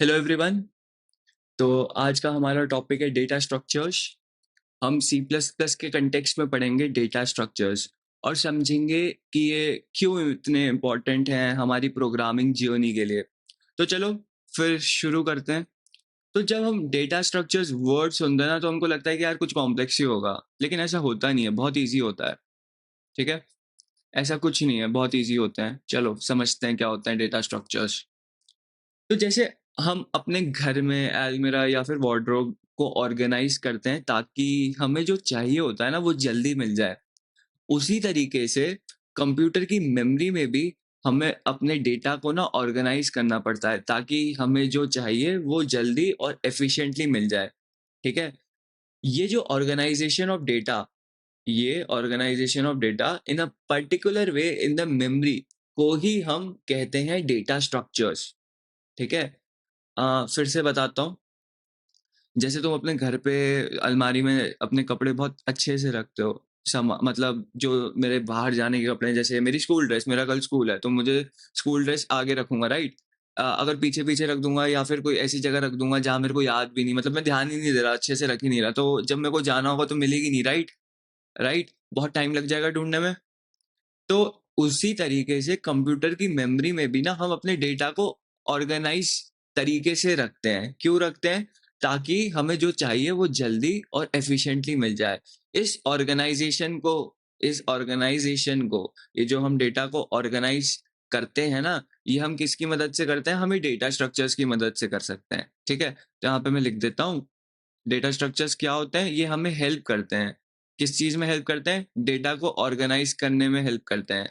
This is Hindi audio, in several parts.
Hello everyone. तो आज का हमारा टॉपिक है डेटा स्ट्रक्चर्स। हम सी प्लस प्लस के कंटेक्स्ट में पढ़ेंगे डेटा स्ट्रक्चर्स और समझेंगे कि ये क्यों इतने इम्पोर्टेंट हैं हमारी प्रोग्रामिंग जर्नी के लिए। तो चलो फिर शुरू करते हैं। तो जब हम डेटा स्ट्रक्चर्स वर्ड सुनते हैं ना तो हमको लगता है कि यार कुछ कॉम्प्लेक्स ही होगा, लेकिन ऐसा होता नहीं है, बहुत ईजी होता है। ठीक है, ऐसा कुछ नहीं है, बहुत ईजी होते हैं। चलो समझते हैं क्या होता है डेटा स्ट्रक्चर्स। तो जैसे हम अपने घर में अलमीरा या फिर वार्डरोब को ऑर्गेनाइज करते हैं ताकि हमें जो चाहिए होता है ना वो जल्दी मिल जाए, उसी तरीके से कंप्यूटर की मेमोरी में भी हमें अपने डेटा को ना ऑर्गेनाइज करना पड़ता है ताकि हमें जो चाहिए वो जल्दी और एफिशिएंटली मिल जाए। ठीक है, ये जो ऑर्गेनाइजेशन ऑफ डेटा, ये organization of data in a particular way in the memory को ही हम कहते हैं डेटा स्ट्रक्चर्स। ठीक है, फिर से बताता हूँ। जैसे तुम अपने घर पे अलमारी में अपने कपड़े बहुत अच्छे से रखते हो, मतलब जो मेरे बाहर जाने के कपड़े हैं, जैसे मेरी स्कूल ड्रेस, मेरा कल स्कूल है तो मुझे स्कूल ड्रेस आगे रखूंगा, राइट। अगर पीछे पीछे रख दूंगा या फिर कोई ऐसी जगह रख दूंगा जहां मेरे को याद भी नहीं, मतलब मैं ध्यान ही नहीं दे रहा, अच्छे से रख ही नहीं रहा, तो जब मेरे को जाना होगा तो मिलेगी नहीं, राइट। राइट, बहुत टाइम लग जाएगा ढूंढने में। तो उसी तरीके से कंप्यूटर की मेमोरी में भी ना हम अपने डेटा को ऑर्गेनाइज तरीके से रखते हैं। क्यों रखते हैं? ताकि हमें जो चाहिए वो जल्दी और एफिशिएंटली मिल जाए। इस ऑर्गेनाइजेशन को इस ऑर्गेनाइजेशन को ये जो हम डेटा को ऑर्गेनाइज करते हैं ना, ये हम किसकी मदद से करते हैं? हम डेटा स्ट्रक्चर्स की मदद से कर सकते हैं। ठीक है, तो यहाँ पे मैं लिख देता हूँ। डेटा स्ट्रक्चर्स क्या होते हैं? ये हमें हेल्प करते हैं। किस चीज में हेल्प करते हैं? डेटा को ऑर्गेनाइज करने में हेल्प करते हैं।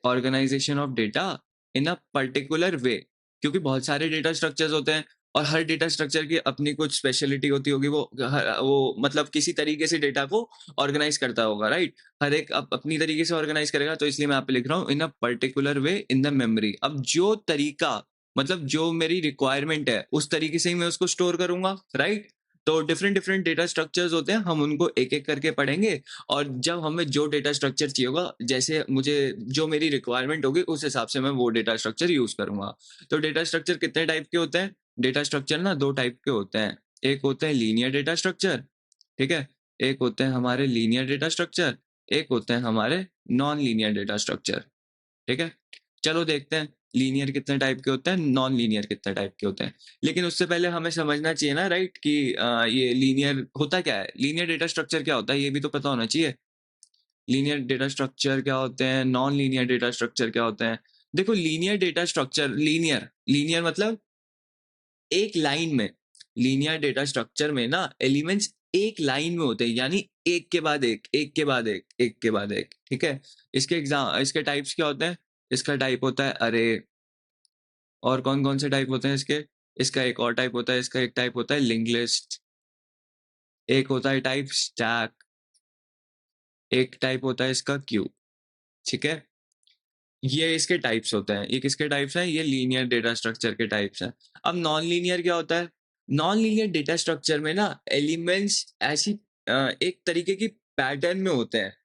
Organization of data in a particular way, क्योंकि बहुत सारे डेटा स्ट्रक्चर्स होते हैं और हर डेटा स्ट्रक्चर की अपनी कुछ स्पेशलिटी होती होगी। वो मतलब किसी तरीके से डेटा को ऑर्गेनाइज करता होगा, राइट। हर एक अपनी तरीके से ऑर्गेनाइज करेगा, तो इसलिए मैं यहाँ पे लिख रहा हूँ in a particular way in the memory. अब जो तरीका, मतलब जो मेरी रिक्वायरमेंट है उस तरीके से ही मैं उसको स्टोर करूंगा, राइट। तो डिफरेंट डिफरेंट डेटा स्ट्रक्चर्स होते हैं, हम उनको एक एक करके पढ़ेंगे। और जब हमें जो डेटा स्ट्रक्चर चाहिए होगा, जैसे मुझे जो मेरी रिक्वायरमेंट होगी उस हिसाब से मैं वो डेटा स्ट्रक्चर यूज करूंगा। तो डेटा स्ट्रक्चर कितने टाइप के होते हैं? डेटा स्ट्रक्चर ना दो टाइप के होते हैं। एक होते हैं लीनियर डेटा स्ट्रक्चर, ठीक है। एक होते हैं हमारे लीनियर डेटा स्ट्रक्चर, एक होते हैं हमारे नॉन लीनियर डेटा स्ट्रक्चर। ठीक है, चलो देखते हैं लीनियर कितने टाइप के होते हैं, नॉन लीनियर कितने टाइप के होते हैं। लेकिन उससे पहले हमें समझना चाहिए ना, राइट, कि ये लीनियर होता क्या है, लीनियर डेटा स्ट्रक्चर क्या होता है, ये भी तो पता होना चाहिए। लीनियर डेटा स्ट्रक्चर क्या होते हैं, नॉन लीनियर डेटा स्ट्रक्चर क्या होते हैं। देखो, linear data structure, linear linear मतलब एक लाइन में। लीनियर डेटा स्ट्रक्चर में ना एलिमेंट्स एक लाइन में होते हैं, यानी एक के बाद एक, एक के बाद एक, एक के बाद एक। ठीक है, इसके टाइप्स क्या होते हैं? इसका टाइप होता है अरे। और कौन कौन से टाइप होते हैं इसके? इसका एक और टाइप होता है, इसका एक टाइप होता है लिंक लिस्ट। एक होता है टाइप स्टैक। एक टाइप होता है इसका क्यू। ठीक है, ये इसके टाइप्स होते हैं। ये किसके टाइप्स हैं? ये लीनियर डेटा स्ट्रक्चर के टाइप्स हैं। अब नॉन लीनियर क्या होता है? नॉन लीनियर डेटा स्ट्रक्चर में ना एलिमेंट्स ऐसी एक तरीके की पैटर्न में होते हैं।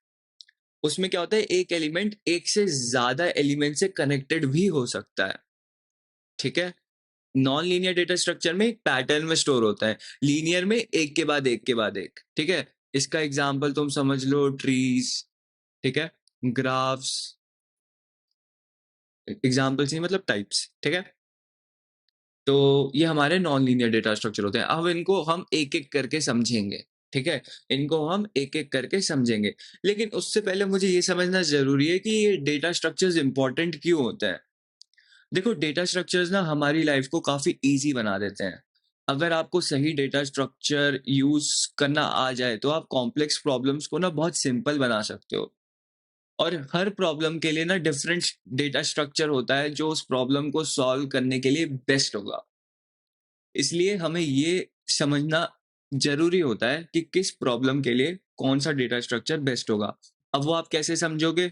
उसमें क्या होता है, एक एलिमेंट एक से ज्यादा एलिमेंट से कनेक्टेड भी हो सकता है। ठीक है, नॉन लीनियर डेटा स्ट्रक्चर में एक पैटर्न में स्टोर होता है, लीनियर में एक के बाद एक के बाद एक। ठीक है, इसका एग्जांपल तुम समझ लो ट्रीज। ठीक है, ग्राफ्स। एग्जांपल्स नहीं, मतलब टाइप्स। ठीक है, तो ये हमारे नॉन लीनियर डेटा स्ट्रक्चर होते हैं। अब इनको हम एक एक करके समझेंगे। ठीक है, इनको हम एक एक करके समझेंगे। लेकिन उससे पहले मुझे ये समझना जरूरी है कि ये डेटा स्ट्रक्चर्स इंपॉर्टेंट क्यों होते हैं। देखो, डेटा स्ट्रक्चर्स ना हमारी लाइफ को काफी इजी बना देते हैं। अगर आपको सही डेटा स्ट्रक्चर यूज करना आ जाए तो आप कॉम्प्लेक्स प्रॉब्लम्स को ना बहुत सिंपल बना सकते हो। और हर प्रॉब्लम के लिए ना डिफरेंट डेटा स्ट्रक्चर होता है जो उस प्रॉब्लम को सॉल्व करने के लिए बेस्ट होगा। इसलिए हमें ये समझना ज़रूरी होता है कि किस प्रॉब्लम के लिए कौन-सा डेटा स्ट्रक्चर बेस्ट होगा। अब वो आप कैसे समझोगे?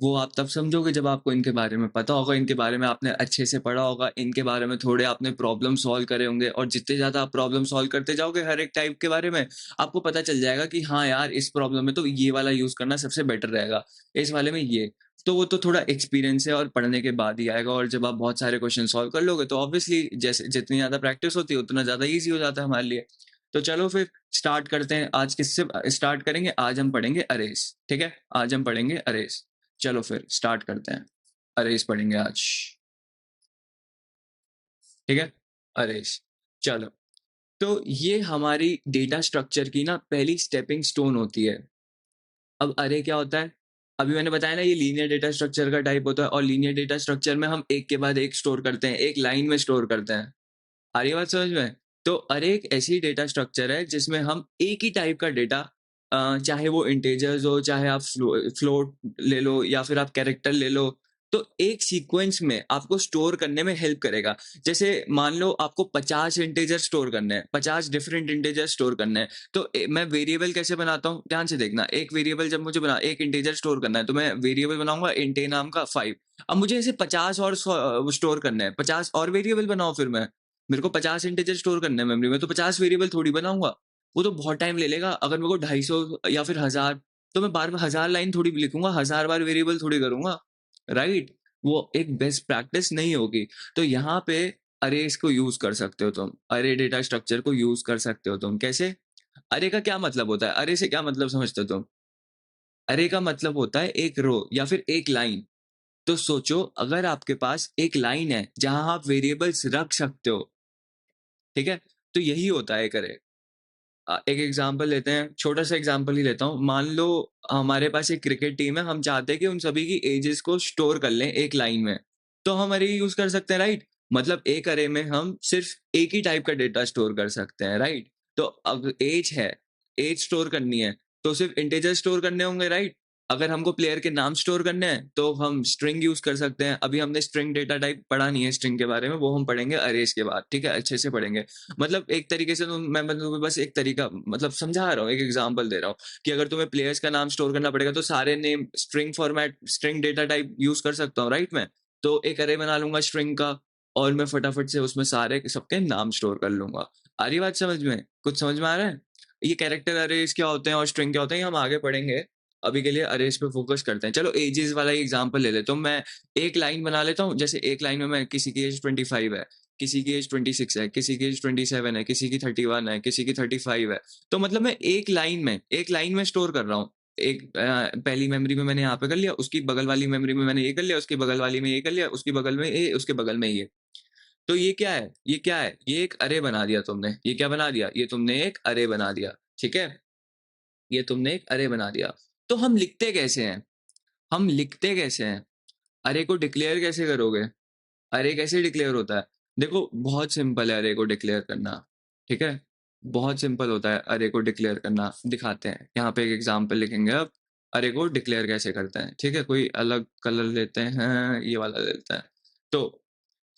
वो आप तब समझोगे जब आपको इनके बारे में पता होगा, इनके बारे में आपने अच्छे से पढ़ा होगा, इनके बारे में थोड़े आपने प्रॉब्लम सॉल्व करे होंगे, और जितने ज़्यादा आप प्रॉब्लम सॉल्व करते जाओगे हर एक टाइप के बारे में, आपको पता चल जाएगा कि हाँ यार, इस प्रॉब्लम में तो ये वाला यूज़ करना सबसे बेटर रहेगा, इस वाले में ये। तो वो तो थोड़ा एक्सपीरियंस है और पढ़ने के बाद ही आएगा, और जब आप बहुत सारे क्वेश्चन सॉल्व कर लोगे तो ऑब्वियसली जैसे जितनी ज़्यादा प्रैक्टिस होती है उतना ज़्यादा ईज़ी हो जाता है हमारे लिए। तो चलो फिर स्टार्ट करते हैं। आज किससे स्टार्ट करेंगे? आज हम पढ़ेंगे अरेज़, ठीक है? आज हम पढ़ेंगे अरेज़। चलो फिर स्टार्ट करते हैं। अरेज़ पढ़ेंगे आज, ठीक है? अरेज़, चलो। तो ये हमारी डेटा स्ट्रक्चर की ना पहली स्टेपिंग स्टोन होती है। अब अरे क्या होता है? अभी मैंने बताया ना, ये लीनियर डेटा स्ट्रक्चर का टाइप होता है, और लीनियर डेटा स्ट्रक्चर में हम एक के बाद एक स्टोर करते हैं, एक लाइन में स्टोर करते हैं। आ रही है बात समझ में? तो अरे एक ऐसी डेटा स्ट्रक्चर है जिसमें हम एक ही टाइप का डेटा, चाहे वो इंटीजर्स हो, चाहे आप फ्लोट ले लो या फिर आप कैरेक्टर ले लो, तो एक सीक्वेंस में आपको स्टोर करने में हेल्प करेगा। जैसे मान लो आपको 50 इंटीजर स्टोर करने हैं, 50 डिफरेंट इंटीजर स्टोर करने हैं, तो मैं वेरिएबल कैसे बनाता हूँ? ध्यान से देखना। एक वेरिएबल जब मुझे बना एक इंटीजर स्टोर करना है, तो मैं वेरिएबल बनाऊँगा int a नाम का 5। अब मुझे ऐसे 50 और स्टोर करने हैं, 50 और वेरिएबल बनाओ फिर मैं। मेरे को 50 इंटीजर स्टोर करने हैं मेमोरी में, तो 50 वेरिएबल थोड़ी बनाऊँगा। वो तो बहुत टाइम ले लेगा। अगर मेरे को 250 या फिर 1000, तो मैं बार-बार 1000 लाइन थोड़ी लिखूँगा, 1000 बार वेरिएबल थोड़ी करूँगा, राइट? वो एक बेस्ट प्रैक्टिस नहीं होगी। तो यहाँ पे अरेज़ को यूज़ कर सकते हो तुम। अरे डेटा स्ट्रक्चर को यूज़ कर सकते हो तुम। कैसे? अरे का क्या मतलब होता है? अरे से क्या मतलब समझते हो तुम? अरे का मतलब होता है एक रो या फिर एक लाइन। तो सोचो, अगर आपके पास एक लाइन है जहाँ आप वेरिएबल्स रख सकते हो, ठीक है? तो यही होता है एक अरे। एक एग्जांपल लेते हैं, छोटा-सा एग्जांपल ही लेता हूँ। मान लो हमारे पास एक क्रिकेट टीम है, हम चाहते हैं कि उन सभी की एजेस को स्टोर कर लें एक लाइन में। तो हम अरे यूज़ कर सकते हैं, राइट? मतलब एक अरे में हम सिर्फ़ एक ही टाइप का डेटा स्टोर कर सकते हैं, राइट? तो अब एज है, एज स्टोर करनी है, तो सिर्फ़ इंटिजर स्टोर करने होंगे, राइट? अगर हमको प्लेयर के नाम स्टोर करने हैं, तो हम स्ट्रिंग यूज़ कर सकते हैं। अभी हमने स्ट्रिंग डेटा टाइप पढ़ा नहीं है स्ट्रिंग के बारे में, वो हम पढ़ेंगे अरेज़ के बाद, ठीक है? अच्छे से पढ़ेंगे। मतलब एक तरीके से तो मैं तुम्हें बस एक तरीका मतलब समझा रहा हूँ, एक एग्जांपल दे रहा हूँ कि अगर तुम्हें प्लेयर्स का नाम स्टोर करना पड़ेगा, तो सारे name string format, string data type use कर सकता हूँ, राइट मैं? तो एक अरे बना लूँगा स्ट्रिंग का, और मैं फटाफट से उसमें सारे के सबके नाम स्टोर कर लूँगा। आ रही बात समझ में? कुछ समझ में आ रहा है? ये कैरेक्टर अरेज़ क्या होते हैं और स्ट्रिंग क्या होते हैं, ये हम आगे पढ़ेंगे। अभी के लिए अरेज़ पे फोकस करते हैं। चलो एजेस वाला ही एग्जांपल ले लेता हूँ। मैं एक लाइन बना लेता हूँ, जैसे एक लाइन में मैं किसी की एज 25 है, किसी की एज 26 है, किसी की एज 27 है, किसी की 31 है, किसी की 35 है। तो मतलब मैं एक लाइन में स्टोर कर रहा हूँ। एक पहली मेमोरी में मैंने यहाँ पे कर लिया, उसकी बगल वाली मेमोरी में मैंने ये कर लिया, उसकी बगल वाली में ये कर लिया, उसकी बगल में ये, उसके बगल में ये। तो ये क्या है? ये क्या है? ये एक अरे बना दिया तुमने। ये क्या बना दिया? ये तुमने एक अरे बना दिया, ठीक है? ये तुमने एक अरे बना दिया। तो हम लिखते कैसे हैं? हम लिखते कैसे हैं? अरे को डिक्लेयर कैसे करोगे? अरे कैसे डिक्लेयर होता है? देखो, बहुत सिंपल है अरे को डिक्लेयर करना, ठीक है? बहुत सिंपल होता है अरे को डिक्लेयर करना, दिखाते हैं। यहाँ पे एक एग्ज़ाम्पल लिखेंगे अब, अरे को डिक्लेयर कैसे करते हैं, ठीक है? कोई अलग कलर लेते हैं, ये वाला लेते हैं। तो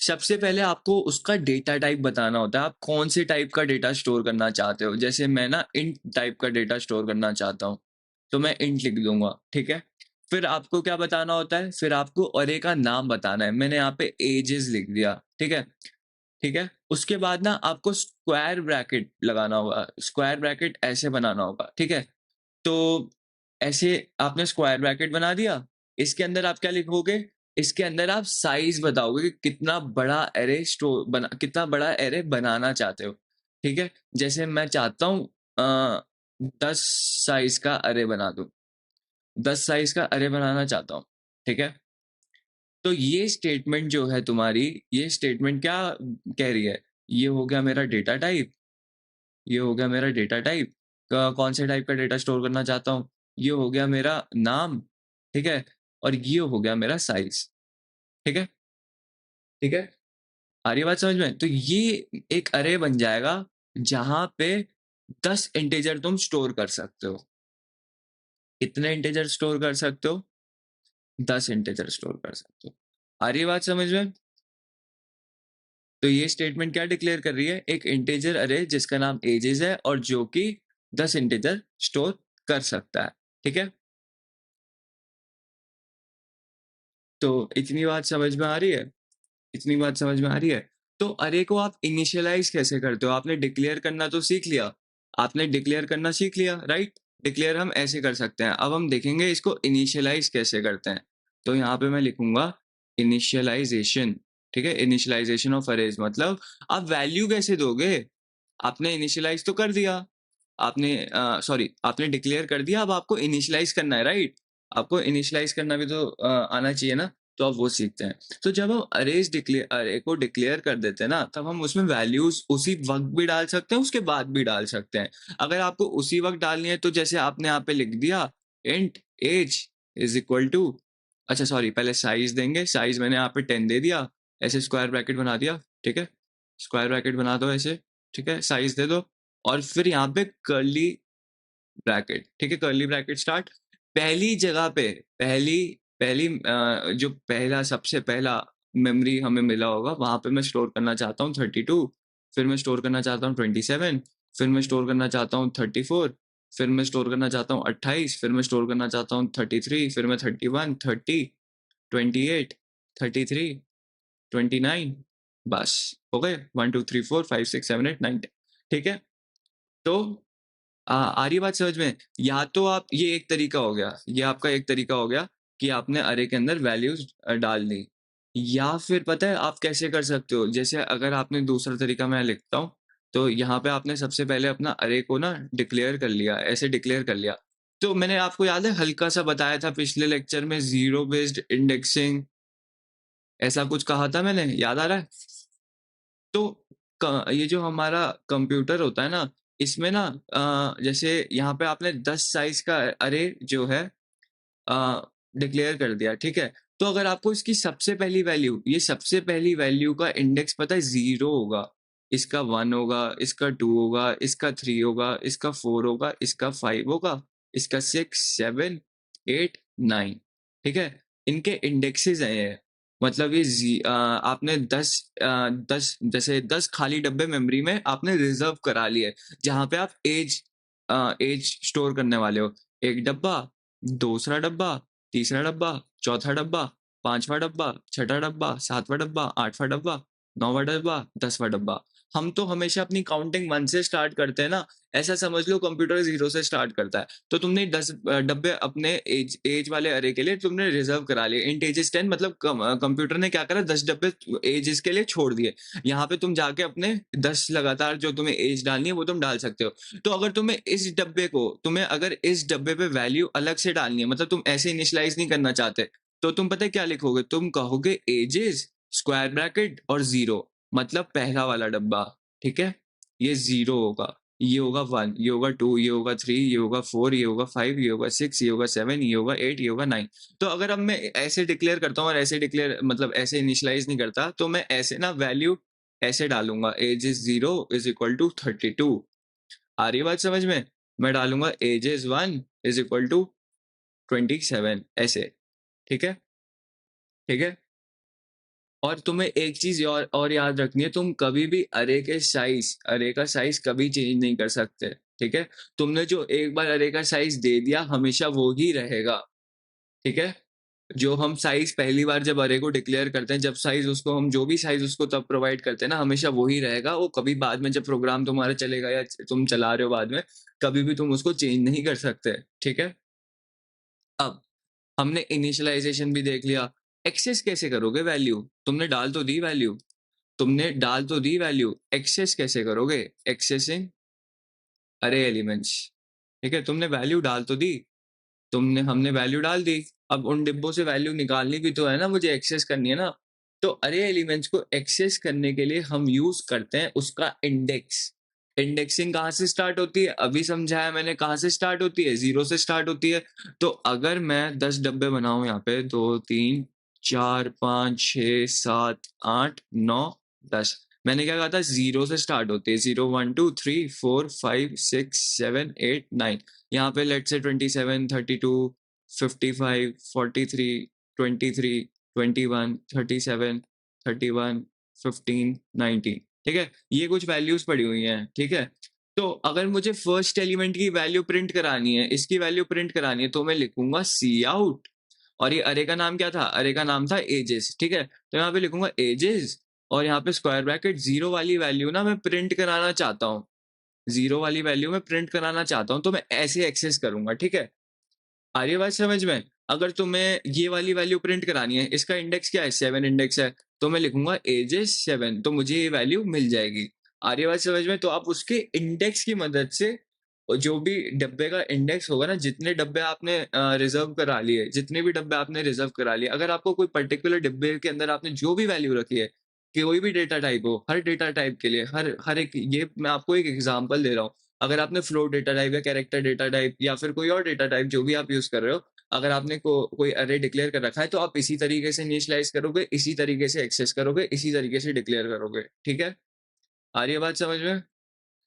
सबसे पहले आपको उसका डेटा टाइप बताना होता है, आप कौन से टाइप का डेटा स्टोर करना चाहते हो। जैसे मैं ना इंट टाइप का डेटा स्टोर करना चाहता हूँ, तो मैं इंट लिख दूँगा, ठीक है? फिर आपको क्या बताना होता है, फिर आपको अरे का नाम बताना है। मैंने यहाँ पे एजेस लिख दिया, ठीक है? ठीक है? उसके बाद ना आपको स्क्वायर ब्रैकेट लगाना होगा, स्क्वायर ब्रैकेट ऐसे बनाना होगा, ठीक है? तो ऐसे आपने स्क्वायर ब्रैकेट बना दिया, इसके अंदर आप क्या लिखोगे? इसके अंदर आप साइज़ बताओगे कि कितना बड़ा एरे बनाना चाहते हो, ठीक है? जैसे मैं चाहता हूँ 10 साइज़ का अरे बना दूँ, 10 साइज़ का अरे बनाना चाहता हूँ, ठीक है? तो ये स्टेटमेंट जो है तुम्हारी, ये स्टेटमेंट क्या कह रही है? ये हो गया मेरा डेटा टाइप, ये हो गया मेरा डेटा टाइप, कौन से टाइप का डेटा स्टोर करना चाहता हूँ। ये हो गया मेरा नाम, ठीक है? और ये हो गया मेरा साइज़, ठीक है? ठीक है? आ रही है बात समझ में? तो ये एक अरे बन जाएगा जहाँ पे 10 इंटीजर तुम स्टोर कर सकते हो। कितने इंटीजर स्टोर कर सकते हो? 10 इंटीजर स्टोर कर सकते हो। आ रही है बात समझ में? तो ये स्टेटमेंट क्या डिक्लेयर कर रही है? एक इंटीजर अरे जिसका नाम एजेस है और जो कि 10 इंटीजर स्टोर कर सकता है, ठीक है? तो इतनी बात समझ में आ रही है? इतनी बात समझ में आ रही है? तो अरे को आप इनिशियलाइज़ कैसे करते हो? आपने डिक्लेयर करना तो सीख लिया। आपने डिक्लेयर करना सीख लिया, राइट? डिक्लेयर हम ऐसे कर सकते हैं। अब हम देखेंगे इसको इनिशियलाइज़ कैसे करते हैं। तो यहाँ पे मैं लिखूँगा इनिशियलाइज़ेशन, ठीक है? इनिशियलाइज़ेशन ऑफ अरेज़ मतलब आप वैल्यू कैसे दोगे? आपने इनिशियलाइज़ तो कर दिया। आपने आपने डिक्लेयर कर दिया, अब आपको इनिशियलाइज़ करना है, राइट? आपको इनिशियलाइज़ करना भी तो आना चाहिए ना, तो आप वो सीखते हैं। तो जब हम अरे को डिक्लेयर कर देते हैं ना, तब हम उसमें वैल्यूज़ उसी वक़्त भी डाल सकते हैं, उसके बाद भी डाल सकते हैं। अगर आपको उसी वक़्त डालनी है, तो जैसे आपने यहाँ पे लिख दिया int as is equal to अच्छा सॉरी पहले साइज़ देंगे, साइज़ मैंने यहाँ पे 10 दे दिया, ऐसे स्क्वायर ब्रैकेट बना दिया, ठीक है? स्क्वायर ब्रैकेट बना दो ऐसे, ठीक है? साइज़ दे दो और फिर यहाँ पे कर्ली ब्रैकेट, ठीक है? कर्ली ब्रैकेट स्टार्ट पहली जगह पे पहली पहली जो पहला सबसे पहला मेमोरी हमें मिला होगा वहाँ पे मैं स्टोर करना चाहता हूँ 32, फिर मैं स्टोर करना चाहता हूँ 27, फिर मैं स्टोर करना चाहता हूँ 34, फिर मैं स्टोर करना चाहता हूँ 28, फिर मैं स्टोर करना चाहता हूँ 33, फिर मैं 31, 30, 28, 33, 29 बस हो गए 1 2 3 4 5 6 7 8 9 10 ठीक है? तो आ रही है बात समझ में? या तो आप ये एक तरीका हो गया, ये आपका एक तरीका हो गया कि आपने अरे के अंदर वैल्यूज़ डाल दी। या फिर पता है आप कैसे कर सकते हो? जैसे अगर आपने दूसरा तरीका मैं लिखता हूँ, तो यहाँ पे आपने सबसे पहले अपना अरे को ना डिक्लेयर कर लिया, ऐसे डिक्लेयर कर लिया। तो मैंने आपको याद है हल्का-सा बताया था पिछले लेक्चर में ज़ीरो बेस्ड इंडेक्सिंग ऐसा कुछ कहा था मैंने, याद आ रहा है? तो ये जो हमारा कंप्यूटर होता है ना, इसमें ना जैसे यहाँ पे आपने 10 साइज़ का अरे जो है अ, डिक्लेयर कर दिया, ठीक है? तो अगर आपको इसकी सबसे पहली वैल्यू ये सबसे पहली वैल्यू का इंडेक्स पता है 0 होगा, इसका 1 होगा, इसका 2 होगा, इसका 3 होगा, इसका 4 होगा, इसका 5 होगा, इसका 6, 7, 8, 9 ठीक है? इनके इंडेक्सेस हैं ये। मतलब ये आपने 10 जैसे 10 खाली डब्बे मेमोरी में आपने रिज़र्व करा लिए, जहाँ पे आप ऐज स्टोर करने वाले हो। 1 डब्बा, दूसरा डब्बा, तीसरा डब्बा, चौथा डब्बा, 5वां डब्बा, छठा डब्बा, 7वां डब्बा, 8वां डब्बा, 9वां डब्बा, 10वां डब्बा। हम तो हमेशा अपनी काउंटिंग 1 से स्टार्ट करते हैं ना, ऐसा समझ लो कंप्यूटर 0 से स्टार्ट करता है। तो तुमने 10 डब्बे अपने ऐज ऐज वाले अरे के लिए तुमने रिज़र्व करा लिए। इंट ऐज इज़ 10 मतलब कंप्यूटर ने क्या करा 10 डब्बे ऐजेस के लिए छोड़ दिए। यहाँ पे तुम जाके अपने 10 लगातार जो तुम्हें ऐज डालनी है वो तुम डाल सकते हो। तो अगर तुम्हें अगर इस डब्बे पे वैल्यू अलग से डालनी है मतलब तुम ऐसे इनिशियलाइज़ नहीं करना चाहते, तो तुम पता है क्या लिखोगे? तुम कहोगे एजेस स्क्वायर ब्रैकेट और 0 मतलब पहला वाला डब्बा, ठीक है? ये 0 होगा, ये होगा 1, ये होगा 2, ये होगा 3, ये होगा 4, ये होगा 5, ये होगा 6, ये होगा 7, ये होगा 8, ये होगा 9। तो अगर अब मैं ऐसे डिक्लेयर करता हूँ और ऐसे डिक्लेयर मतलब ऐसे इनिशियलाइज़ नहीं करता, तो मैं ऐसे ना वैल्यू ऐसे डालूँगा एजेस 0 इज़ इक्वल टू 32 आ रही है बात समझ में? मैं डालूँगा एजेस 1 इज़ इक्वल टू 27 ऐसे, ठीक है? ठीक है? और तुम्हें एक चीज़ और याद रखनी है, तुम कभी भी अरे का साइज़ कभी चेंज नहीं कर सकते, ठीक है? तुमने जो एक बार अरे का साइज़ दे दिया, हमेशा वो ही रहेगा, ठीक है? जो हम साइज़ पहली बार जब अरे को डिक्लेयर करते हैं, जब साइज़ उसको हम जो भी साइज़ उसको तब प्रोवाइड करते हैं ना, हमेशा वो ही रहेगा, वो कभी बाद में जब प्रोग्राम तुम्हारा चलेगा या तुम चला रहे हो बाद में, कभी भी तुम उसको चेंज नहीं कर सकते, ठीक है? अब हमने इनिशियलाइज़ेशन भी देख लिया, एक्सेस कैसे करोगे वैल्यू? तुमने डाल तो दी वैल्यू, एक्सेस कैसे करोगे? एक्सेसिंग अरे एलिमेंट्स, ठीक है? तुमने वैल्यू डाल तो दी, हमने वैल्यू डाल दी, अब उन डिब्बों से वैल्यू निकालनी भी तो है ना, मुझे एक्सेस करनी है ना। तो अरे एलिमेंट्स को एक्सेस करने के लिए हम यूज़ करते हैं उसका इंडेक्स। इंडेक्सिंग कहाँ से स्टार्ट होती है? अभी समझाया मैंने कहाँ से स्टार्ट होती है? 0 से स्टार्ट होती है। तो अगर मैं 10 डब्बे बनाऊँ यहाँ पे 2, 3, 4, 5, 6, 7, 8, 9, 10 मैंने क्या कहा था 0 से स्टार्ट होती है 0, 1, 2, 3, 4, 5, 6, 7, 8, 9 यहाँ पे लेट्स से 27, 32, 55, 43, 23, 21, 37, 31, 15, 19 ठीक है? ये कुछ वैल्यूज़ पड़ी हुई हैं, ठीक है? तो अगर मुझे फर्स्ट एलिमेंट की वैल्यू प्रिंट करानी है, इसकी वैल्यू प्रिंट करानी है तो मैं लिखूँगा काउट और ये अरे का नाम क्या था? अरे का नाम था एजेस, ठीक है? तो यहाँ पे लिखूंगा एजेस और यहाँ पे स्क्वायर ब्रैकेट 0 वाली वैल्यू ना मैं प्रिंट कराना चाहता हूँ। 0 वाली वैल्यू मैं प्रिंट कराना चाहता हूँ, तो मैं ऐसे एक्सेस करूँगा, ठीक है? आ रही है बात समझ में? अगर तुम्हें ये वाली वैल्यू प्रिंट करानी है, इसका इंडेक्स क्या है? 7 इंडेक्स है, तो मैं लिखूँगा एजेस 7, तो मुझे ये वैल्यू मिल जाएगी। आ रही है बात समझ में? तो आप उसके इंडेक्स की मदद से जो भी डब्बे का इंडेक्स होगा ना, जितने डब्बे आपने रिज़र्व करा लिए, जितने भी डब्बे आपने रिज़र्व करा लिए, अगर आपको कोई पर्टिकुलर डिब्बे के अंदर आपने जो भी वैल्यू रखी है, कि कोई भी डेटा टाइप हो, हर डेटा टाइप के लिए हर एक, ये मैं आपको एक एग्ज़ाम्पल दे रहा हूँ। अगर आपने फ्लोट डेटा टाइप या कैरेक्टर डेटा टाइप या फिर कोई और डेटा टाइप जो भी आप यूज़ कर रहे हो, अगर आपने कोई अरे डिक्लेयर कर रखा है, तो आप इसी तरीके से इनिशियलाइज़ करोगे, इसी तरीके से एक्सेस करोगे, इसी तरीके से डिक्लेयर करोगे, ठीक है? आ रही है बात समझ में?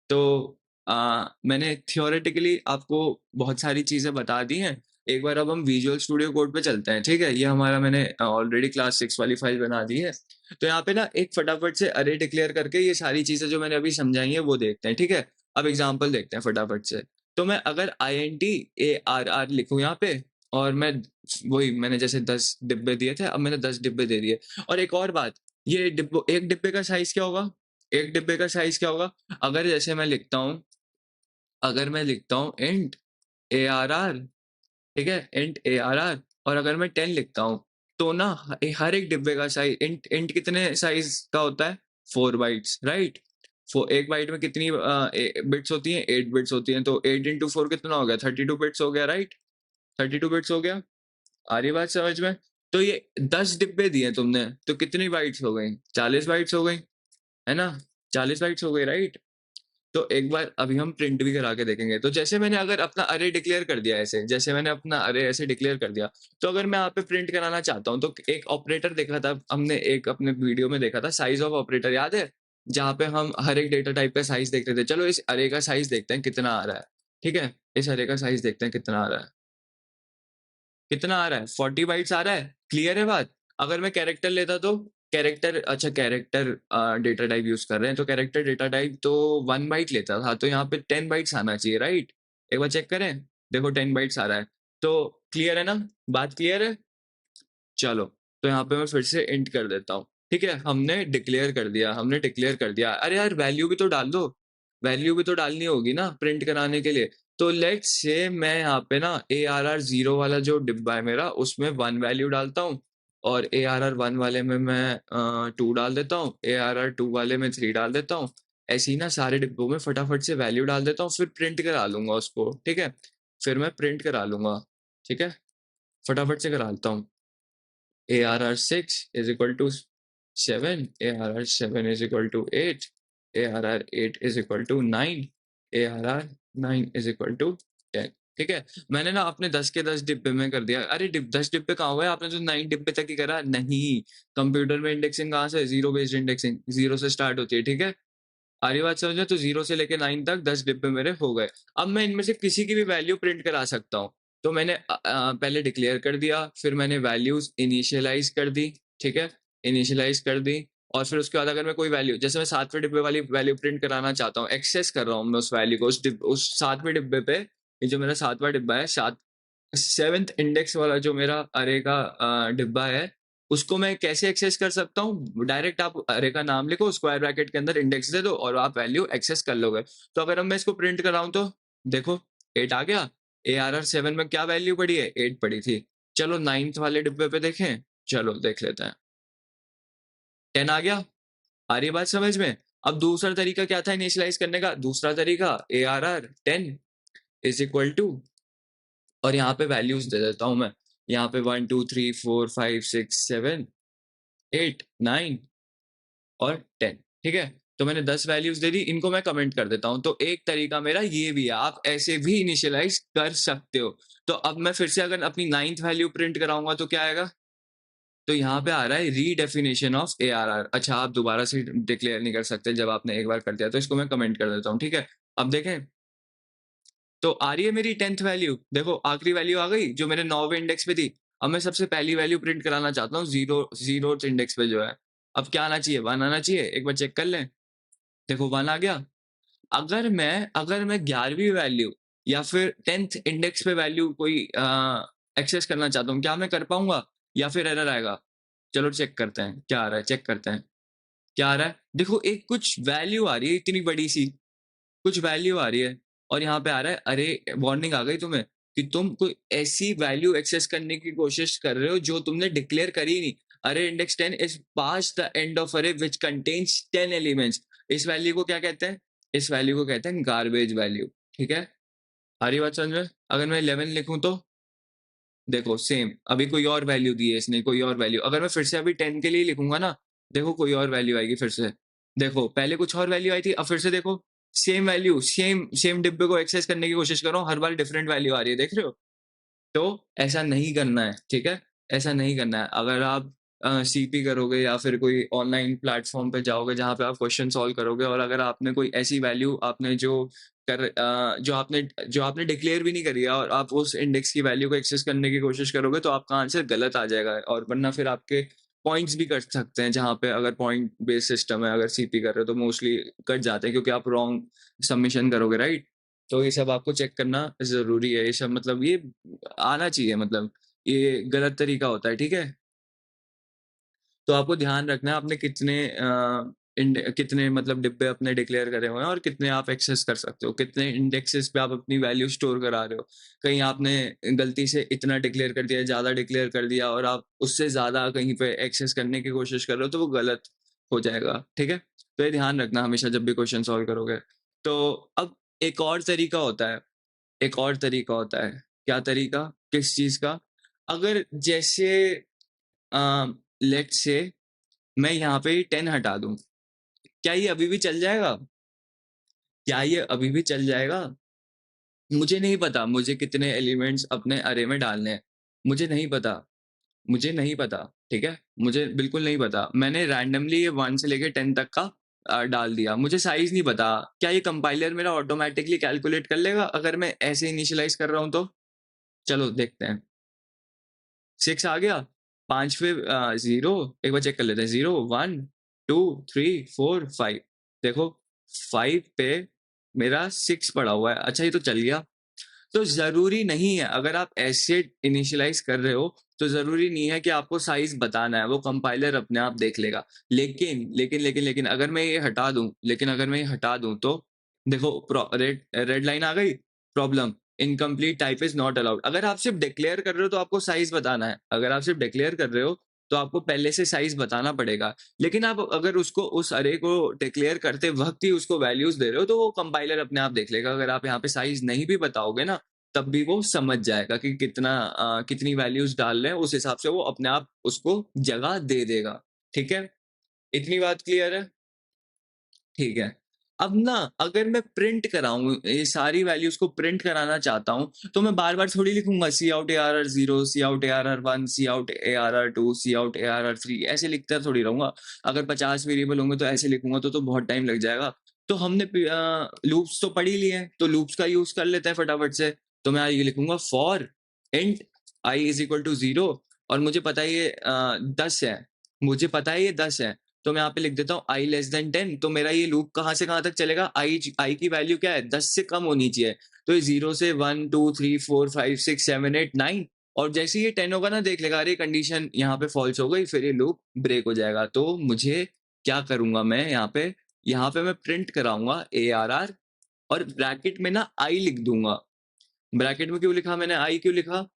तो मैंने थ्योरेटिकली आपको बहुत सारी चीज़ें बता दी हैं। एक बार अब हम विजुअल स्टूडियो कोड पे चलते हैं, ठीक है? ये हमारा मैंने ऑलरेडी क्लास 6 वाली फाइल बना दी है। तो यहाँ पे ना एक फटाफट से अरे डिक्लेयर करके ये सारी चीज़ें जो मैंने अभी समझाई हैं वो देखते हैं, ठीक है? अब एग्ज़ाम्पल देखते हैं फटाफट से। तो मैं अगर INT ARR लिखूँ यहाँ पे और मैं वही मैंने जैसे 10 डिब्बे दिए थे, अब मैंने 10 डिब्बे दे दिए। और एक और बात, ये डिब्बों एक डिब्बे का साइज़ क्या होगा? एक डिब्बे का साइज़ क्या होगा? अगर जैसे मैं लिखता हूँ, अगर मैं लिखता हूँ इंट ARR, ठीक है? इंट ARR और अगर मैं 10 लिखता हूँ, तो ना हर एक डिब्बे का साइज़ इंट इंट कितने साइज़ का होता है? 4 बाइट्स, राइट? एक बाइट में कितनी बिट्स होती हैं? 8 बिट्स होती हैं, तो 8 इंटू 4 कितना हो गया? 32 बिट्स हो गया, राइट? 32 बिट्स हो गया। आ रही बात समझ में? तो ये 10 डिब्बे दिए तुमने, तो कितनी बाइट्स हो गई? 40 बाइट्स हो गई, है ना? 40 बाइट्स हो गई, राइट? तो एक बार अभी हम प्रिंट भी करा के देखेंगे। तो जैसे मैंने अगर अपना अरे डिक्लेयर कर दिया ऐसे, जैसे मैंने अपना अरे ऐसे डिक्लेयर कर दिया, तो अगर मैं यहाँ पे प्रिंट कराना चाहता हूँ, तो एक ऑपरेटर देखा था हमने, एक अपने वीडियो में देखा था, साइज़ ऑफ ऑपरेटर याद है? जहाँ पे हम हर एक डेटा टाइप का साइज़ देख रहे थे। चलो इस अरे का साइज़ देखते हैं कितना आ रहा है, ठीक है? इस अरे का साइज़ देखते हैं कितना आ रहा है। कितना आ रहा है? 40 बाइट्स आ रहा है, क्लियर है बात? अगर मैं कैरेक्टर लेता तो कैरेक्टर, अच्छा कैरेक्टर डेटा टाइप यूज़ कर रहे हैं, तो कैरेक्टर डेटा टाइप तो 1 बाइट लेता था, तो यहाँ पे 10 बाइट्स आना चाहिए, राइट? एक बार चेक करें, देखो 10 बाइट्स आ रहा है, तो क्लियर है ना? बात क्लियर है? चलो, तो यहाँ पे मैं फिर से इंट कर देता हूँ, ठीक है? हमने डिक्लेयर कर दिया। अरे यार वैल्यू भी तो डाल दो, वैल्यू भी तो डालनी होगी ना प्रिंट कराने के लिए। तो लेट्स से मैं यहाँ पे ना ARR 0 वाला जो डिब्बा है मेरा, उसमें 1 वैल्यू डालता हूँ और ARR 1 वाले में मैं 2 डाल देता हूँ, ARR 2 वाले में 3 डाल देता हूँ। ऐसे ही ना सारे डिब्बों में फटाफट से वैल्यू डाल देता हूँ, फिर प्रिंट करा लूँगा उसको, ठीक है? फिर मैं प्रिंट करा लूँगा, ठीक है? फटाफट से करा लेता हूँ। ARR6 is equal to 7, ARR7 is equal to 8, ARR8 is equal to 9, ARR9 is equal to 10। ठीक है, मैंने ना अपने 10 के 10 डिब्बे में कर दिया। अरे 10 डिब्बे कहाँ हुए? आपने तो 9 डिब्बे तक ही करा। नहीं, कंप्यूटर में इंडेक्सिंग कहाँ से? जीरो बेस्ड इंडेक्सिंग, जीरो से स्टार्ट होती है, ठीक है? आ रही बात समझ में? तो 0 से लेके 9 तक 10 डिब्बे मेरे हो गए। अब मैं इनमें से किसी की भी वैल्यू प्रिंट करा सकता हूँ। तो मैंने पहले डिक्लेयर कर दिया, फिर मैंने वैल्यूज़ इनिशियलाइज़ कर दी, ठीक है? इनिशियलाइज़ कर दी और फिर उसके बाद अगर मैं कोई वैल्यू, जैसे मैं 7वें डिब्बे वाली वैल्यू प्रिंट कराना चाहता हूँ, एक्सेस कर रहा हूँ मैं उस वैल्यू को, उस 7वें डिब्बे पे, ये जो मेरा 7वाँ डिब्बा है, 7th इंडेक्स वाला जो मेरा अरे का डिब्बा है, उसको मैं कैसे एक्सेस कर सकता हूँ? डायरेक्ट आप अरे का नाम लिखो, स्क्वायर ब्रैकेट के अंदर इंडेक्स दे दो और आप वैल्यू एक्सेस कर लोगे। तो अगर अब मैं इसको प्रिंट कराऊँ तो देखो 8 आ गया। ARR7 में क्या वैल्यू पड़ी है? 8 पड़ी थी। चलो 9th वाले डिब्बे पे देखें? चलो देख लेते हैं। 10 आ गया? आ रही है बात समझ में? अब दूसरा तरीका क्या था इनिशियलाइज़ करने का? दूसरा तरीका ARR10 इज़ इक्वल टू, और यहाँ पे वैल्यूज़ दे देता हूँ मैं। यहाँ पे 1, 2, 3, 4, 5, 6, 7, 8, 9 और 10, ठीक है? तो मैंने 10 वैल्यूज़ दे दी, इनको मैं कमेंट कर देता हूँ। तो एक तरीका मेरा ये भी है, आप ऐसे भी इनिशियलाइज़ कर सकते हो। तो अब मैं फिर से अगर अपनी 9th वैल्यू प्रिंट कराऊँगा तो क्या आएगा? तो यहाँ पे आ रहा है रीडेफिनिशन ऑफ ARR। अच्छा, आप दोबारा से डिक्लेयर नहीं कर सकते जब आपने एक बार कर दिया, तो इसको मैं कमेंट कर देता हूँ, ठीक है? अब देखें, तो आ रही है मेरी 10th वैल्यू। देखो आखिरी वैल्यू आ गई जो मेरे 9वें इंडेक्स पे थी। अब मैं सबसे पहली वैल्यू प्रिंट कराना चाहता हूँ 0th इंडेक्स पे जो है। अब क्या आना चाहिए? 1 आना चाहिए। एक बार चेक कर लें। देखो 1 आ गया। अगर मैं 11वीं वैल्यू या फिर 10th इंडेक्स पे वैल्यू कोई एक्सेस करना चाहता हूँ, क्या मैं कर पाऊँगा या फिर एरर आएगा? चलो चेक करते हैं, क्या आ रहा है, चेक करते हैं। क्या आ रहा है? देखो एक कुछ वैल्यू आ रही है इतनी बड़ी-सी, कुछ वैल्यू आ रही है और यहाँ पे आ रहा है, अरे वार्निंग आ गई तुम्हें कि तुम कोई ऐसी वैल्यू एक्सेस करने की कोशिश कर रहे हो जो तुमने डिक्लेयर करी नहीं। अरे index 10 is past the end of अरे व्हिच कंटेन्स 10 एलिमेंट्स। इस वैल्यू को क्या कहते हैं? इस वैल्यू को कहते हैं गार्बेज वैल्यू, ठीक है? आ रही बात समझ में? अगर मैं 11 लिखूँ तो? देखो सेम, अभी कोई और वैल्यू दी है इसने, कोई और वैल्यू। अगर मैं फिर से अभी 10 के लिए लिखूँगा ना, देखो कोई और वैल्यू आएगी फिर से। देखो, पहले कुछ और वैल्यू आई थी, अब फिर से देखो, सेम वैल्यू, सेम सेम डिब्बे को एक्सेस करने की कोशिश कर रहा हूँ, हर बार डिफरेंट वैल्यू आ रही है, देख रहे हो? तो ऐसा नहीं करना है, ठीक है? ऐसा नहीं करना है। अगर आप सीपी करोगे या फिर कोई ऑनलाइन प्लेटफ़ॉर्म पे जाओगे जहाँ पे आप क्वेश्चन सॉल्व करोगे और अगर आपने कोई ऐसी वैल्यू आपने जो आपने डिक्लेयर भी नहीं करी है और आप उस इंडेक्स की वैल्यू को एक्सेस करने की कोशिश करोगे तो आपका आंसर गलत आ जाएगा और वरना फिर आपके पॉइंट्स भी कट सकते हैं जहाँ पे अगर पॉइंट बेस्ड सिस्टम है, अगर सीपी कर रहे हो तो मोस्टली कट जाते हैं क्योंकि आप रॉन्ग सबमिशन करोगे, राइट? तो ये सब आपको चेक करना ज़रूरी है। ये सब मतलब ये आना चाहिए, मतलब ये गलत तरीका होता है, ठीक है? तो आपको ध्यान रखना है आपने कितने मतलब डिब्बे अपने डिक्लेयर करे हुए हैं और कितने आप एक्सेस कर सकते हो, कितने इंडेक्सेस पे आप अपनी वैल्यू स्टोर करा रहे हो। कहीं आपने गलती से इतना डिक्लेयर कर दिया, ज़्यादा डिक्लेयर कर दिया और आप उससे ज़्यादा कहीं पे एक्सेस करने की कोशिश कर रहे हो तो वो गलत हो जाएगा, ठीक है? तो ये ध्यान रखना हमेशा जब भी क्वेश्चन सॉल्व करोगे। तो अब एक और तरीका होता है, एक और तरीका होता है। क्या तरीका? किस चीज़ का? अगर जैसे लेट्स से मैं यहाँ पे 10 हटा दूँ, क्या ये अभी भी चल जाएगा? क्या ये अभी भी चल जाएगा? मुझे नहीं पता मुझे कितने एलिमेंट्स अपने अरे में डालने हैं। मुझे नहीं पता, मुझे नहीं पता, ठीक है? मुझे बिल्कुल नहीं पता। मैंने रैंडमली ये 1 से लेके 10 तक का डाल दिया। मुझे साइज़ नहीं पता। क्या ये कंपाइलर मेरा ऑटोमैटिकली कैलकुलेट कर लेगा अगर मैं ऐसे इनिशियलाइज़ कर रहा हूँ तो? चलो देखते हैं। 6 आ गया, 5 पे 0 एक बार चेक कर लेते हैं 0, 1, 2, 3, 4, 5 देखो 5 पे मेरा 6 पड़ा हुआ है। अच्छा ये तो चल गया। तो ज़रूरी नहीं है अगर आप ऐसे इनिशियलाइज़ कर रहे हो, तो ज़रूरी नहीं है कि आपको साइज़ बताना है, वो कंपाइलर अपने आप देख लेगा। लेकिन अगर मैं ये हटा दूँ तो देखो रेड रेड लाइन आ गई, problem incomplete type is not allowed. अगर आप सिर्फ़ डिक्लेयर कर रहे हो तो आपको साइज़ बताना है। अगर आप सिर्फ़ डिक्लेयर कर रहे हो, तो आपको पहले से साइज़ बताना पड़ेगा। लेकिन आप अगर उसको उस अरे को डिक्लेयर करते वक़्त ही उसको वैल्यूज़ दे रहे हो, तो वो कंपाइलर अपने आप देख लेगा। अगर आप यहाँ पे साइज़ नहीं भी बताओगे ना, तब भी वो समझ जाएगा कि कितनी वैल्यूज़ डाल रहे हैं, उस हिसाब से वो अपने आप उसको जगह दे देगा। ठीक है? इतनी बात क्लियर है? ठीक है। अब ना अगर मैं प्रिंट कराऊँ ये सारी वैल्यूज़ को प्रिंट कराना चाहता हूँ, तो मैं बार-बार थोड़ी लिखूँगा cout ARR 0, cout ARR 1, cout ARR 2, cout ARR 3 ऐसे लिखता थोड़ी रहूँगा। अगर 50 वेरिएबल होंगे तो ऐसे लिखूँगा तो बहुत टाइम लग जाएगा। तो हमने लूप्स तो पढ़ ही लिए हैं, तो लूप्स का यूज़ कर लेते हैं फटाफट से। तो मैं ये लिखूँगा for int i is equal to 0 और मुझे पता है ये 10 है। मुझे पता है ये 10 है। तो मैं यहाँ पे लिख देता हूँ i लेस देन 10 तो मेरा ये लूप कहाँ से कहाँ तक चलेगा? i की वैल्यू क्या है? 10 से कम होनी चाहिए। तो ये 0 से 1, 2, 3, 4, 5, 6, 7, 8, 9 और जैसे ही ये 10 होगा ना देख लेगा अरे कंडीशन यहाँ पे फॉल्स हो गई फिर ये लूप ब्रेक हो जाएगा। तो मुझे क्या करूँगा मैं यहाँ पे मैं प्रिंट कराऊँगा ARR और ब्रैकेट में ना i लिख दूँगा। ब्रैकेट में क्यों लिखा मैंने i क्यों लिखा?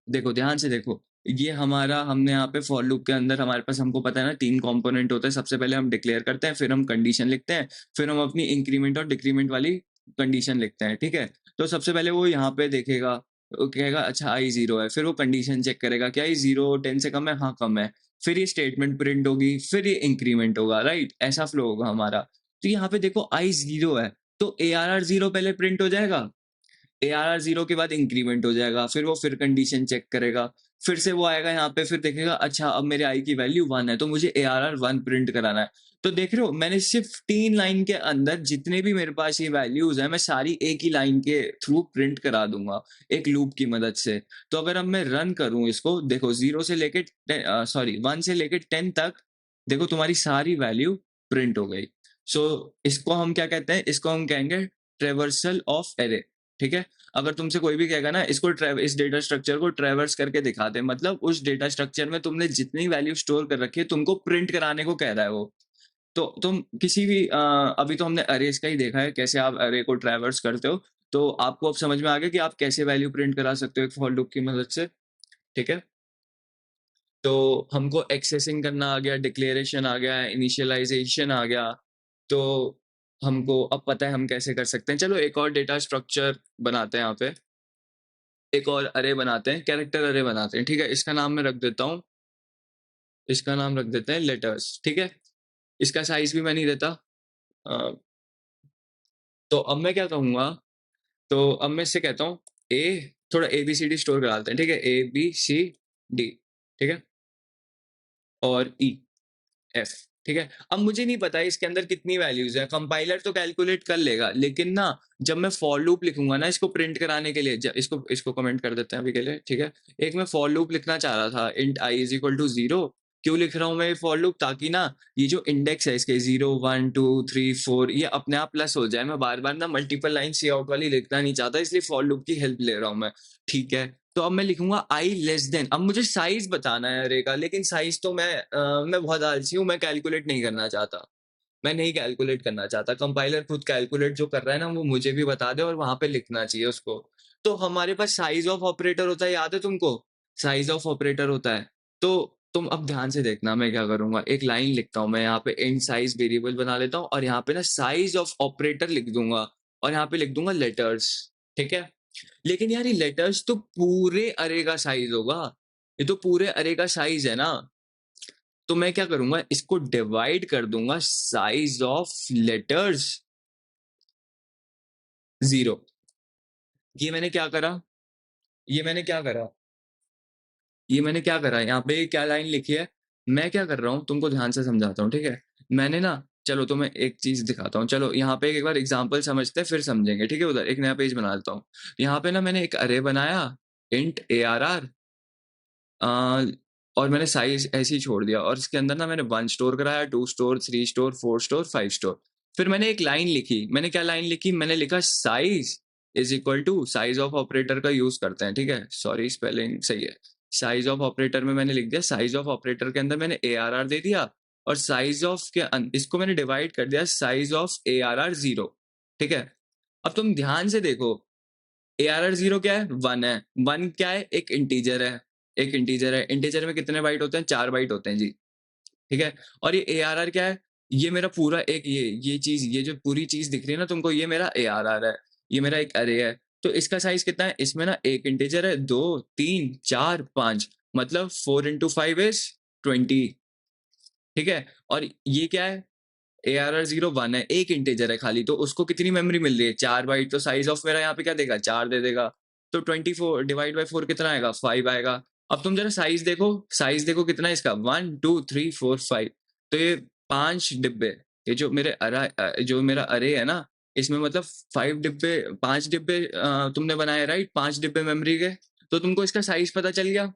देखो, ध्यान से देखो, ये हमारा हमने यहाँ पे फॉर लूप के अंदर हमारे पास हमको पता है ना 3 कंपोनेंट होते हैं। सबसे पहले हम डिक्लेयर करते हैं, फिर हम कंडीशन लिखते हैं, फिर हम अपनी इंक्रीमेंट और डिक्रीमेंट वाली कंडीशन लिखते हैं, ठीक है? तो सबसे पहले वो यहाँ पे देखेगा, वो कहेगा अच्छा i 0 है, फिर वो कंडीशन चेक करेगा, क्या ये 0 10 से कम है? हाँ, कम है। फिर ये स्टेटमेंट प्रिंट होगी, फिर ये इंक्रीमेंट होगा, राइट? ऐसा फ्लो होगा हमारा। तो यहाँ पे देखो i 0 है, तो ARR 0 पहले प्रिंट हो जाएगा ARR 0 के बाद इंक्रीमेंट हो जाएगा, फिर वो फिर कंडीशन चेक करेगा, फिर से वो आएगा यहाँ पे फिर देखेगा अच्छा अब मेरे i की वैल्यू 1 है तो मुझे ARR 1 प्रिंट कराना है। तो देख रहे हो मैंने सिर्फ 3 लाइन के अंदर जितने भी मेरे पास ये वैल्यूज़ हैं मैं सारी एक ही लाइन के थ्रू प्रिंट करा दूँगा, एक लूप की मदद से। तो अगर अब मैं रन करूँ इसको देखो 0 से लेके 1 से लेके 10 तक देखो तुम्हारी सारी वैल्यू प्रिंट हो गई। सो इसको हम क्या कहते हैं? इसको हम कहेंगे ट्रैवर्सल ऑफ एरे, ठीक है? अगर तुमसे कोई भी कहेगा ना इसको इस डेटा स्ट्रक्चर को ट्रैवर्स करके दिखा दे, मतलब उस डेटा स्ट्रक्चर में तुमने जितनी वैल्यू स्टोर कर रखी है तुमको प्रिंट कराने को कह रहा है वो। तो तुम किसी भी अभी तो हमने अरेज का ही देखा है कैसे आप अरे को ट्रैवर्स करते हो, तो आपको अब समझ में आ गया कि आप कैसे वैल्यू प्रिंट करा सकते हो एक फॉर लूप की मदद से। ठीक है, तो हमको एक्सेसिंग करना आ गया, डिक्लेरेशन आ गया, इनिशियलाइजेशन आ गया, तो हमको अब पता है हम कैसे कर सकते हैं। चलो एक और डेटा स्ट्रक्चर बनाते हैं यहाँ पे, एक और अरे बनाते हैं, कैरेक्टर अरे बनाते हैं। ठीक है, इसका नाम मैं रख देता हूँ, इसका नाम रख देते हैं लेटर्स। ठीक है, इसका साइज भी मैं नहीं देता। अ, तो अब मैं क्या कहूँगा, तो अब मैं इससे कहता हूँ ए, थोड़ा A B C D store करा लेते हैं। ठीक है, ए बी सी डी, ठीक है, और ई एफ। ठीक है, अब मुझे नहीं पता इसके अंदर कितनी वैल्यूज है, कंपाइलर तो कैलकुलेट कर लेगा, लेकिन ना जब मैं फॉर लूप लिखूंगा ना इसको प्रिंट कराने के लिए, इसको इसको कमेंट कर देते हैं अभी के लिए। ठीक है, एक मैं फॉर लूप लिखना चाह रहा था, int I is equal to 0। क्यों लिख रहा हूँ मैं ये फॉर लूप, ताकि ना ये जो इंडेक्स है इसके 0 1 2 3 4 ये अपने आप प्लस हो जाए। मैं बार बार ना मल्टीपल लाइन सी आउट वाली लिखना नहीं चाहता, इसलिए फॉर लूप की हेल्प ले रहा हूँ मैं। ठीक है, तो अब मैं लिखूंगा आई लेस देन, अब मुझे साइज बताना है अरे का, लेकिन साइज तो मैं बहुत आलसी हूँ, मैं कैलकुलेट नहीं करना चाहता, मैं नहीं कैलकुलेट करना चाहता। कंपाइलर खुद कैलकुलेट जो कर रहा है ना वो मुझे भी बता दे और वहां पे लिखना चाहिए उसको। तो हमारे पास साइज ऑफ ऑपरेटर होता है, याद है तुमको, साइज ऑफ ऑपरेटर होता है। तो तुम अब ध्यान से देखना मैं क्या करूंगा, एक लाइन लिखता हूँ मैं यहाँ पे, int साइज वेरिएबल बना लेता हूँ और यहाँ पे ना साइज ऑफ ऑपरेटर लिख दूंगा और यहाँ पे लिख दूंगा लेटर्स। ठीक है, लेकिन यार ये लेटर्स तो पूरे अरे का साइज होगा, ये तो पूरे अरे का साइज है ना। तो मैं क्या करूंगा, इसको डिवाइड कर दूंगा साइज ऑफ लेटर्स 0। ये मैंने क्या करा, ये मैंने क्या करा, ये मैंने क्या करा, यहाँ पे क्या लाइन लिखी है, मैं क्या कर रहा हूँ तुमको ध्यान से समझाता हूँ। ठीक है, मैंने ना, चलो तो मैं एक चीज दिखाता हूँ, चलो यहाँ पे एक बार एग्जांपल समझते हैं फिर समझेंगे। ठीक है, उधर एक नया पेज बना लेता हूँ। यहाँ पे ना मैंने एक अरे बनाया, इंट ARR, और मैंने साइज ऐसे ही छोड़ दिया, और इसके अंदर ना मैंने 1 स्टोर कराया, 2 स्टोर, 3 स्टोर, 4 स्टोर, 5 स्टोर। फिर मैंने एक लाइन लिखी, मैंने क्या लाइन लिखी, मैंने लिखा size is equal to, size of operator का यूज करते हैं। ठीक है, सॉरी स्पेलिंग सही है, साइज ऑफ ऑपरेटर में मैंने लिख दिया, साइज ऑफ ऑपरेटर के अंदर मैंने ARR दे दिया, और साइज ऑफ के इसको मैंने डिवाइड कर दिया साइज ऑफ ARR 0। ठीक है, अब तुम ध्यान से देखो, ARR 0 क्या है, 1 है, 1 क्या है, एक इंटीजर है, एक इंटीजर है, इंटीजर में कितने बाइट होते हैं, 4 बाइट होते हैं जी। ठीक है, और ये ARR क्या है, ये मेरा पूरा एक ये चीज, ये जो पूरी चीज दिख रही है ना तुमको, ये मेरा ARR है, ये मेरा एक अरे है। तो इसका साइज कितना है, इसमें ना एक इंटीजर है, 2 3 4 5, मतलब 4 into 5 is 20। ठीक है, और ये क्या है, ARR 0 1 है, एक इंटीजर है खाली, तो उसको कितनी मेमोरी मिल रही है, 4 बाइट, तो साइज ऑफ मेरा यहाँ पे क्या देगा, 4 दे देगा। तो 24 डिवाइड बाई 4 कितना आएगा, 5 आएगा। अब तुम जरा साइज देखो, साइज देखो कितना है इसका, 1 2 3 4 5, तो ये 5 डिब्बे, ये जो मेरे जो मेरा अरे है ना, इसमें मतलब 5 डिब्बे, 5 डिब्बे तुमने बनाए, राइट, 5 डिब्बे मेमोरी के। तो तुमको इसका साइज पता चल गया,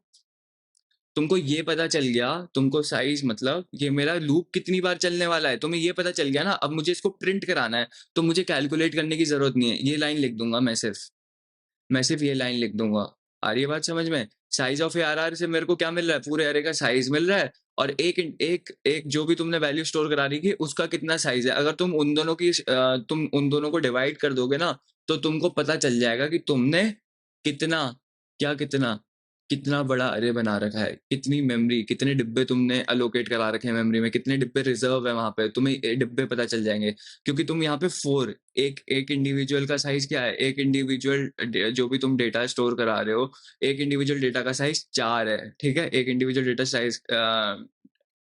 तुमको ये पता चल गया, तुमको साइज मतलब ये मेरा लूप कितनी बार चलने वाला है, तुम्हें ये पता चल गया ना। अब मुझे इसको प्रिंट कराना है, तो मुझे कैलकुलेट करने की जरूरत नहीं है, ये लाइन लिख दूंगा मैं सिर्फ ये लाइन लिख दूंगा। आ रही है बात समझ में, साइज ऑफ ARR से मेरे को क्या मिल रहा है, पूरे एरे का साइज मिल रहा है, और एक एक एक जो भी तुमने वैल्यू स्टोर करा रही थी उसका कितना साइज है, अगर तुम उन दोनों को डिवाइड कर दोगे ना, तो तुमको पता चल जाएगा कि तुमने कितना, क्या कितना, कितना बड़ा अरे बना रखा है, कितनी मेमोरी, कितने डिब्बे तुमने अलोकेट करा रखे हैं मेमोरी में, कितने डिब्बे रिजर्व है वहां पे, तुम्हें ये डिब्बे पता चल जाएंगे। क्योंकि तुम यहाँ पे 4, एक एक इंडिविजुअल का साइज क्या है, एक इंडिविजुअल जो भी तुम डेटा स्टोर करा रहे हो, एक इंडिविजुअल डेटा का साइज 4 है। ठीक है, एक इंडिविजुअल डेटा साइज,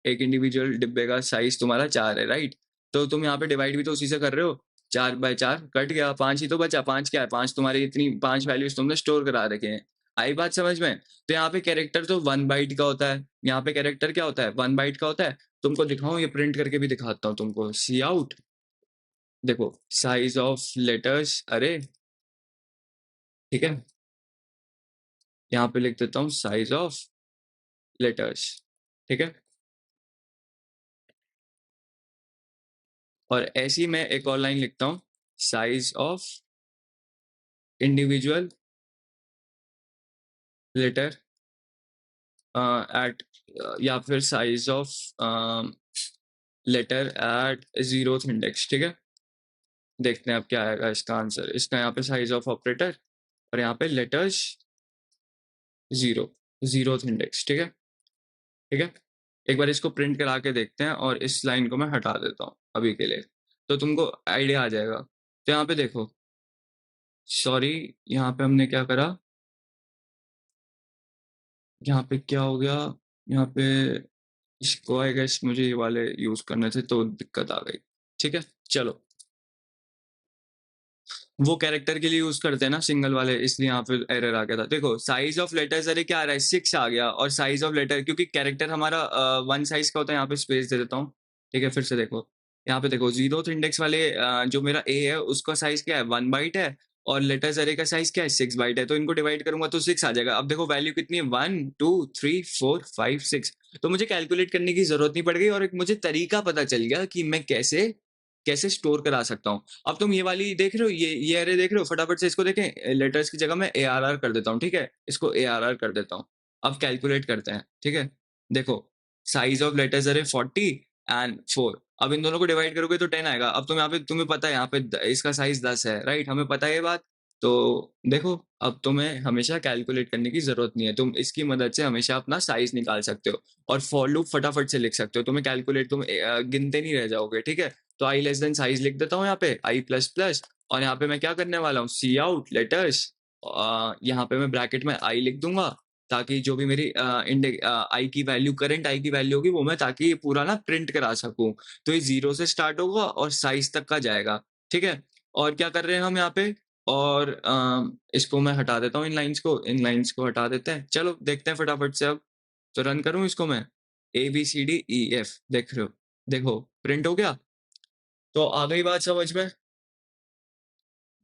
एक इंडिविजुअल डिब्बे का साइज तुम्हारा 4 है, राइट। तो तुम यहाँ पे डिवाइड भी तो उसी से कर रहे हो, 4 बाय 4 कट गया, 5 ही तो बचा, 5 क्या है, 5 तुम्हारी इतनी 5 वैल्यूज तुमने स्टोर करा रखे हैं। आई बात समझ में। तो यहाँ पे कैरेक्टर तो 1 बाइट का होता है, यहाँ पे कैरेक्टर क्या होता है, 1 बाइट का होता है। तुमको दिखाऊं, ये प्रिंट करके भी दिखाता हूँ तुमको, सी आउट, देखो साइज ऑफ लेटर्स अरे। ठीक है, यहाँ पे लिख देता हूँ साइज ऑफ लेटर्स। ठीक है, और ऐसी मैं एक और लाइन लिखता हूँ, size of individual letter at या फिर size of letter at zeroth index, ठीक है। देखते हैं अब क्या आएगा इसका आंसर। इसका यहाँ पे साइज ऑफ ऑपरेटर और यहाँ पे लेटर्स जीरोथ इंडेक्स, ठीक है। ठीक है, एक बार इसको प्रिंट करा के देखते हैं और इस लाइन को मैं हटा देता हूँ अभी के लिए, तो तुमको आइडिया आ जाएगा। तो यहाँ पे देखो, सॉरी, यहाँ पे हमने क्या करा, यहाँ पे क्या हो गया, यहाँ पे इसको आई गेस मुझे ये वाले यूज करने थे तो दिक्कत आ गई। ठीक है, चलो, वो कैरेक्टर के लिए यूज करते हैं ना सिंगल वाले, इसलिए यहाँ पे एरर आ गया था। देखो साइज ऑफ लेटर्स, अरे क्या आ रहा है, 6 आ गया, और साइज ऑफ लेटर क्योंकि कैरेक्टर हमारा 1 साइज का होता है। यहाँ पे स्पेस दे देता हूँ, ठीक है। फिर से देखो, यहाँ पे देखो जीरोथ इंडेक्स वाले जो मेरा ए है उसका साइज क्या है, 1 बाइट है, और लेटर्स अरे का साइज क्या है, 6 बाइट है। तो इनको डिवाइड करूंगा तो 6 आ जाएगा। अब देखो वैल्यू कितनी है, 1 2 3 4 5 6। तो मुझे कैलकुलेट करने की जरूरत नहीं पड़ गई, और एक मुझे तरीका पता चल गया कि मैं कैसे कैसे स्टोर करा सकता हूँ। अब तुम ये वाली देख रहे हो, ये अरे देख रहे हो, फटाफट से इसको देखें। लेटर्स की जगह मैं ARR कर देता हूँ, ठीक है। इसको ARR कर देता हूँ। अब कैलकुलेट करते हैं, ठीक है। देखो साइज ऑफ लेटर्स अरे 40 एंड 4। अब इन दोनों को डिवाइड करोगे तो 10 आएगा। अब तुम यहाँ पे, तुम्हें पता है यहाँ पे इसका साइज 10 है, राइट, हमें पता है ये बात। तो देखो, अब तुम्हें हमेशा कैलकुलेट करने की जरूरत नहीं है, तुम इसकी मदद से हमेशा अपना साइज निकाल सकते हो, और फॉर लूप फटाफट से लिख सकते हो। तुम्हें कैलकुलेट, तुम गिनते नहीं रह जाओगे, ठीक है। तो आई लेस देन साइज लिख देता हूँ यहाँ पे, आई प्लस प्लस, और यहाँ पे मैं क्या करने वाला हूँ, सी आउट लेटर्स, यहाँ पे मैं ब्रैकेट में आई लिख दूंगा, ताकि जो भी मेरी आई की वैल्यू, करंट आई की वैल्यू होगी वो मैं, ताकि पूरा ना प्रिंट करा सकूं। तो ये 0 से स्टार्ट होगा और साइज तक का जाएगा, ठीक है। और क्या कर रहे हैं हम यहाँ पे, और इसको मैं हटा देता हूँ, इन लाइन्स को हटा देते हैं। चलो देखते हैं फटाफट से अब। तो रन करूँ इसको मैं, ABCDEF, देख रहे हो, देखो प्रिंट हो गया। तो आ गई बात समझ में,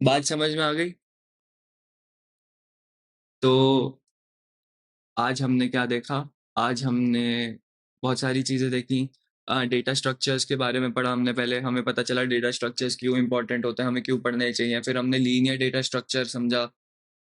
बात समझ में आ गई। तो आज हमने क्या देखा, आज हमने बहुत सारी चीज़ें देखी। डेटा स्ट्रक्चर्स के बारे में पढ़ा हमने पहले, हमें पता चला डेटा स्ट्रक्चर्स क्यों इंपॉर्टेंट होते हैं, हमें क्यों पढ़ने चाहिए। फिर हमने लीनियर डेटा स्ट्रक्चर समझा,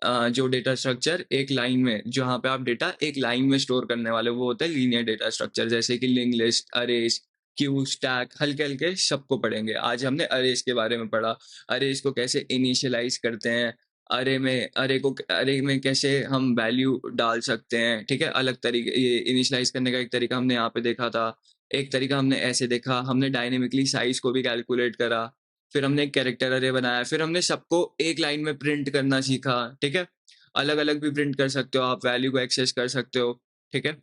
जो डेटा स्ट्रक्चर एक लाइन में, जहाँ पे आप डेटा एक लाइन में स्टोर करने वाले, वो होता है लीनियर डेटा स्ट्रक्चर, जैसे कि link list, arrays, Q, stack, हल्के हल्के सबको पढ़ेंगे। आज हमने अरेज के बारे में पढ़ा, अरेज को कैसे इनिशियलाइज करते हैं, अरे में कैसे हम वैल्यू डाल सकते हैं, ठीक है। अलग तरीके, ये इनिशियलाइज करने का एक तरीका हमने यहाँ पे देखा था। एक तरीका हमने ऐसे देखा, हमने डायनेमिकली साइज को भी कैलकुलेट करा। फिर हमने एक कैरेक्टर अरे बनाया, फिर हमने सबको एक लाइन में प्रिंट करना सीखा, ठीक है। अलग अलग भी प्रिंट कर सकते हो आप, वैल्यू को एक्सेस कर सकते हो, ठीक है।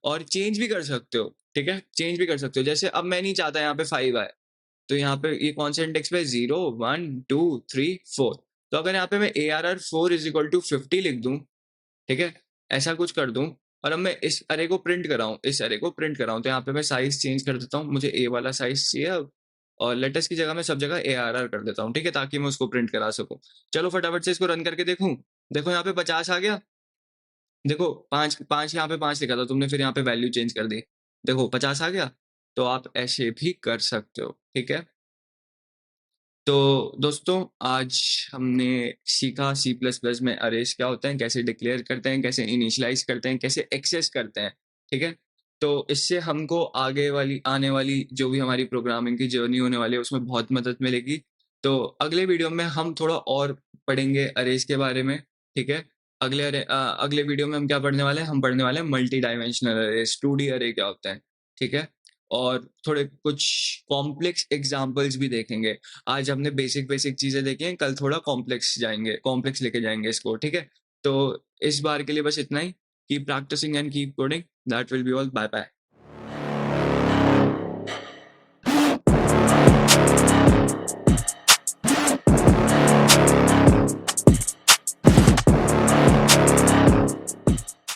और चेंज भी कर सकते हो, ठीक है, चेंज भी कर सकते हो। जैसे अब मैं नहीं चाहता यहाँ पे 5 आए, तो यहाँ पे ये कौन से इंडेक्स पे, 0 1 2 3 4। तो अगर यहाँ पे मैं ARR 4 इज इक्वल टू 50 लिख दूं, ठीक है, ऐसा कुछ कर दूं, और अब मैं इस अरे को प्रिंट कराऊं, तो यहाँ पे मैं साइज चेंज कर देता हूँ, मुझे A वाला साइज चाहिए अब, और लेटेस्ट की जगह मैं सब जगह ARR कर देता हूँ, ठीक है, ताकि मैं उसको प्रिंट करा सकूं। चलो फटाफट से इसको रन करके देखूं। देखो यहाँ पे 50 आ गया। देखो 5 यहाँ पे 5 लिखा था तुमने, फिर यहाँ पे वैल्यू चेंज कर दी, देखो 50 आ गया। तो आप ऐसे भी कर सकते हो, ठीक है। तो दोस्तों, आज हमने सीखा सी प्लस प्लस में अरेज क्या होते हैं, कैसे डिक्लेयर करते हैं, कैसे इनिशियलाइज करते हैं, कैसे एक्सेस करते हैं, ठीक है। तो इससे हमको आगे वाली, आने वाली जो भी हमारी प्रोग्रामिंग की जर्नी होने वाली है उसमें बहुत मदद मिलेगी। तो अगले वीडियो में हम थोड़ा और पढ़ेंगे अरेज के बारे में, ठीक है। अगले वीडियो में हम क्या पढ़ने वाले हैं, हम पढ़ने वाले हैं मल्टी डायमेंशनल अरेज, 2D अरे क्या होता है, ठीक है। और थोड़े कुछ कॉम्प्लेक्स एग्जाम्पल्स भी देखेंगे। आज हमने बेसिक बेसिक चीजें देखी हैं, कल थोड़ा कॉम्प्लेक्स लेके जाएंगे इसको, ठीक है। तो इस बार के लिए बस इतना ही। Keep practising and keep coding, that will be all, bye bye.